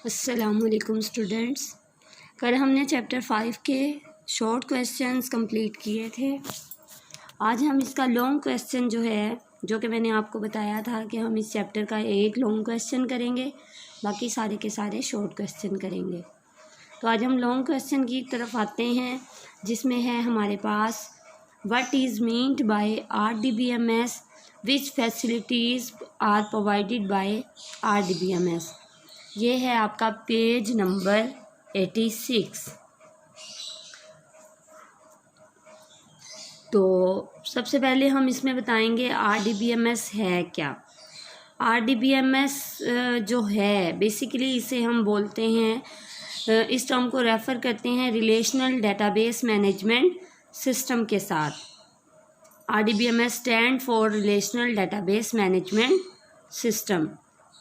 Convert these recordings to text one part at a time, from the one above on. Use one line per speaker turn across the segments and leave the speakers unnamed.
अस्सलामुअलैकुम स्टूडेंट्स। कल हमने चैप्टर 5 के शॉर्ट क्वेश्चंस कंप्लीट किए थे। आज हम इसका लॉन्ग क्वेश्चन जो कि मैंने आपको बताया था कि हम इस चैप्टर का एक लॉन्ग क्वेश्चन करेंगे, बाकी सारे के सारे शॉर्ट क्वेश्चन करेंगे। तो आज हम लॉन्ग क्वेश्चन की तरफ आते हैं, जिसमें है हमारे पास what is meant by RDBMS, which facilities are provided by RDBMS। ये है आपका पेज नंबर 86। तो सबसे पहले हम इसमें बताएंगे RDBMS है क्या। RDBMS जो है बेसिकली इसे हम बोलते हैं, इस टर्म को रेफ़र करते हैं रिलेशनल डेटाबेस मैनेजमेंट सिस्टम के साथ। RDBMS stand for relational database management system.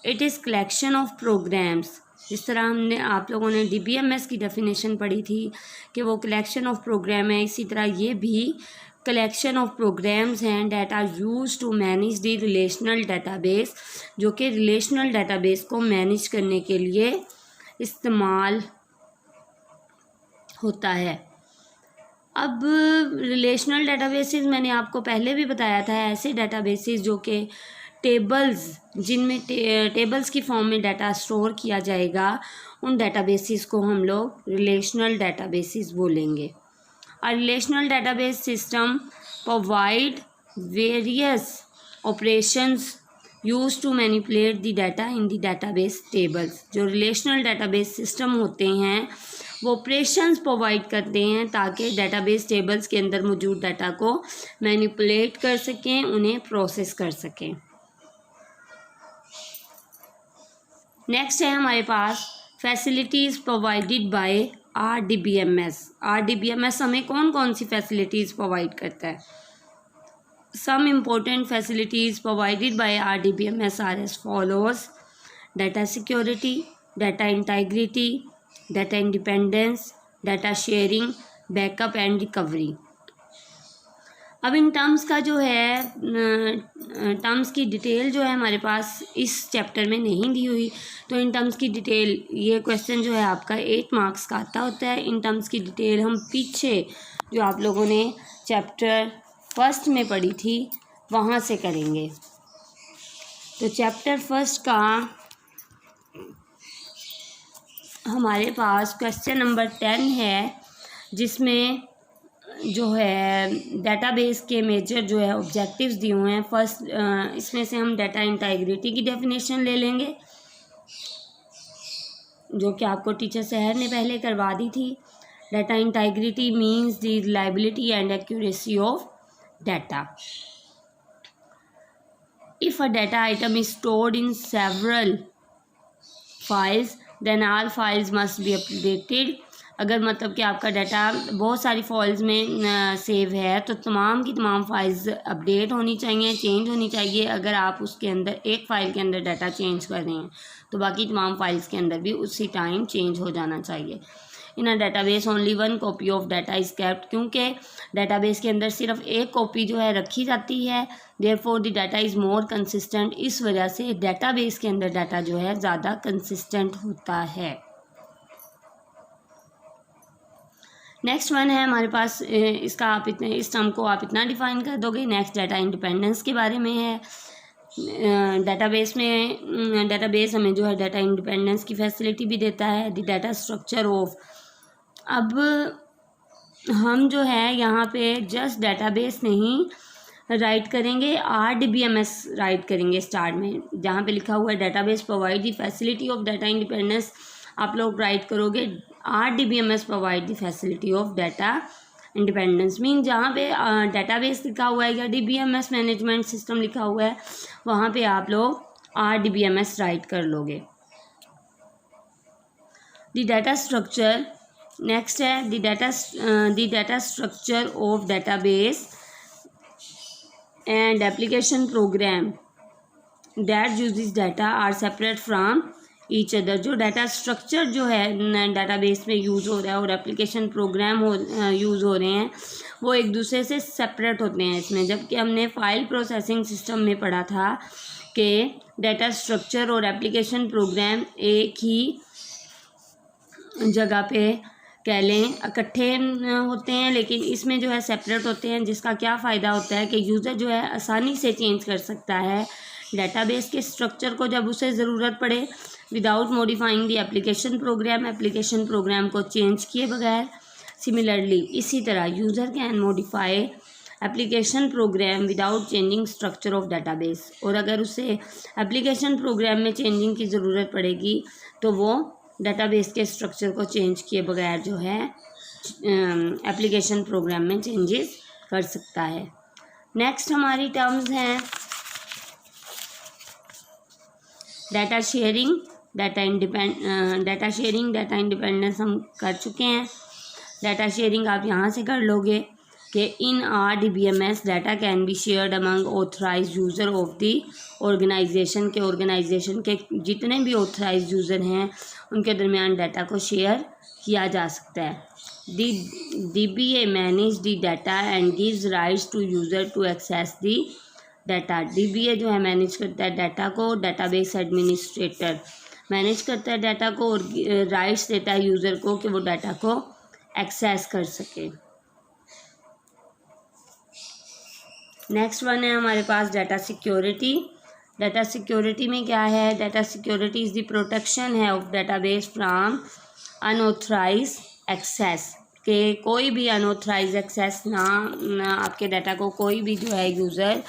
It is collection of programs. जिस तरह हमने आप लोगों ने DBMS की डेफिनेशन पढ़ी थी कि वो कलेक्शन ऑफ प्रोग्राम है, इसी तरह ये भी कलेक्शन ऑफ प्रोग्राम्स हैं that are use to manage the relational database, जो कि रिलेशनल डेटाबेस को मैनेज करने के लिए इस्तेमाल होता है। अब रिलेशनल डेटाबेसेस मैंने आपको पहले भी बताया था, ऐसे डेटाबेसेस जो कि टेबल्स, जिनमें टेबल्स की फॉर्म में डाटा स्टोर किया जाएगा, उन डेटाबेसेस को हम लोग रिलेशनल डेटाबेसेस बोलेंगे। A relational database system provide various operations use to manipulate the data in the database tables. जो रिलेशनल डेटाबेस सिस्टम होते हैं वो ऑपरेशंस प्रोवाइड करते हैं ताकि डेटाबेस टेबल्स के अंदर मौजूद डाटा को मैनिपुलेट कर सकें, उन्हें प्रोसेस कर सकें। नेक्स्ट है हमारे पास facilities provided by RDBMS। RDBMS हमें कौन कौन सी फैसिलिटीज़ प्रोवाइड करता है। Some important facilities provided by RDBMS are as follows: data security, data integrity, data independence, data sharing, backup and recovery. अब इन टर्म्स का जो है टर्म्स की डिटेल जो है हमारे पास इस चैप्टर में नहीं दी हुई, तो इन टर्म्स की डिटेल, ये क्वेश्चन जो है आपका 8 मार्क्स का आता होता है। इन टर्म्स की डिटेल हम पीछे जो आप लोगों ने चैप्टर 1 में पढ़ी थी वहाँ से करेंगे। तो चैप्टर 1 का हमारे पास क्वेश्चन नंबर 10 है, जिसमें जो है डेटाबेस के मेजर जो है ऑब्जेक्टिव्स दिए हुए हैं। फर्स्ट इसमें से हम डाटा इंटीग्रिटी की डेफिनेशन ले लेंगे, जो कि आपको टीचर सहर ने पहले करवा दी थी। Data integrity means the reliability and accuracy of data. If a data item is stored in several files then all files must be updated. अगर मतलब कि आपका डाटा बहुत सारी फाइल्स में सेव है तो तमाम की तमाम फाइल्स अपडेट होनी चाहिए, चेंज होनी चाहिए। अगर आप उसके अंदर एक फ़ाइल के अंदर डाटा चेंज कर रहे हैं तो बाकी तमाम फाइल्स के अंदर भी उसी टाइम चेंज हो जाना चाहिए। In a database only 1 copy of data is kept. क्योंकि डेटाबेस के अंदर सिर्फ एक कॉपी जो है रखी जाती है, therefore the data is more consistent. इस वजह से डेटाबेस के अंदर डाटा जो है ज़्यादा कंसिस्टेंट होता है। नेक्स्ट वन है हमारे पास, इसका आप इतने, इस टर्म को आप इतना डिफाइन कर दोगे। नेक्स्ट डाटा इंडिपेंडेंस के बारे में है। डेटाबेस हमें जो है डाटा इंडिपेंडेंस की फैसिलिटी भी देता है। द डाटा स्ट्रक्चर ऑफ, अब हम जो है यहाँ पे जस्ट डेटाबेस नहीं राइट करेंगे, RDBMS राइट करेंगे स्टार्ट में। जहाँ पे लिखा हुआ है database provide the facility of data independence, आप लोग राइट करोगे RDBMS provide the facility of data independence. Mean जहाँ पे डेटाबेस लिखा हुआ है या DBMS मैनेजमेंट सिस्टम लिखा हुआ है वहाँ पे आप लोग RDBMS राइट कर लोगे। द डाटा स्ट्रक्चर, नेक्स्ट है the data structure of database and application program that uses data are separate from each other. जो डाटा स्ट्रक्चर जो है डाटाबेस में यूज़ हो रहा है और एप्लीकेशन प्रोग्राम यूज़ हो रहे हैं वो एक दूसरे से सेपरेट होते हैं इसमें। जबकि हमने फाइल प्रोसेसिंग सिस्टम में पढ़ा था कि डाटा स्ट्रक्चर और एप्लीकेशन प्रोग्राम एक ही जगह पे कह लें इकट्ठे होते हैं, लेकिन इसमें जो है सेपरेट होते हैं, जिसका क्या फ़ायदा होता है कि यूज़र जो है आसानी से चेंज कर सकता है डेटाबेस के स्ट्रक्चर को जब उसे ज़रूरत पड़े, without modifying the application program को चेंज किए बगैर। सिमिलरली इसी तरह user can modify application program without changing structure of database, और अगर उसे एप्लीकेशन प्रोग्राम में चेंजिंग की ज़रूरत पड़ेगी तो वो डेटाबेस के स्ट्रक्चर को चेंज किए बगैर जो है एप्लीकेशन प्रोग्राम में चेंजेस कर सकता है। नेक्स्ट हमारी टर्म्स हैं डाटा शेयरिंग, डाटा इंडिपेंडेंस हम कर चुके हैं। डाटा शेयरिंग आप यहाँ से कर लोगे कि in RDBMS data can be shared among authorise user of the organisation के जितने भी ऑथराइज यूज़र हैं उनके दरमियान डाटा को शेयर किया जा सकता है। DBA manage the data and gives rights to user to access the data. DBA जो है मैनेज करता है डाटा को, डाटाबेस एडमिनिस्ट्रेटर मैनेज करता है डाटा को और राइट्स देता है यूज़र को कि वो डाटा को एक्सेस कर सके। नेक्स्ट वन है हमारे पास डाटा सिक्योरिटी। डाटा सिक्योरिटी में क्या है? Data security is the protection है of database from unauthorised access, के कोई भी अनऑथराइज एक्सेस ना आपके डाटा को कोई भी जो है यूज़र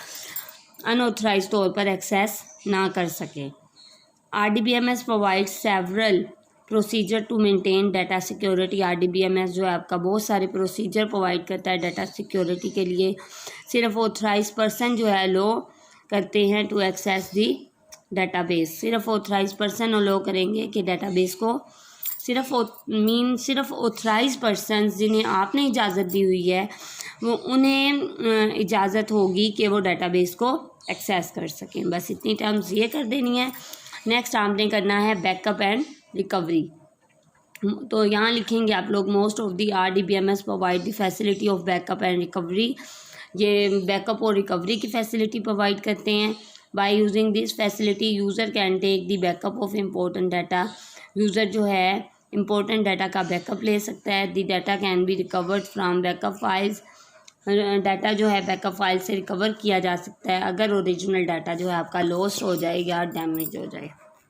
अनऑथराइज तौर पर एक्सेस ना कर सके। RDBMS provide several procedure to maintain data security. RDBMS जो है आपका बहुत सारे प्रोसीजर प्रोवाइड करता है डाटा सिक्योरिटी के लिए। सिर्फ ऑथराइज पर्सन जो है अलो करते हैं टू एक्सेस दी डाटाबेस। सिर्फ ऑथराइज पर्सन अलो करेंगे कि डाटाबेस को, सिर्फ ऑथराइज पर्सन जिन्हें आपने इजाज़त दी हुई है वो उन्हें इजाज़त होगी कि वो डाटाबेस को एक्सेस कर सकें। बस इतनी टर्म्स ये कर देनी है। नेक्स्ट आपने करना है बैकअप एंड रिकवरी। तो यहाँ लिखेंगे आप लोग most of the RDBMS provide the facility of backup and recovery. ये बैकअप और रिकवरी की फैसिलिटी प्रोवाइड करते हैं। By using this facility user can take the backup of important data. User जो है इम्पोर्टेंट डाटा का बैकअप ले सकता है। The data can be recovered from backup files. Data जो है बैकअप फाइल से रिकवर किया जा सकता है अगर ओरिजिनल डाटा जो है आपका लॉस्ट हो जाए या डैमेज हो जाए।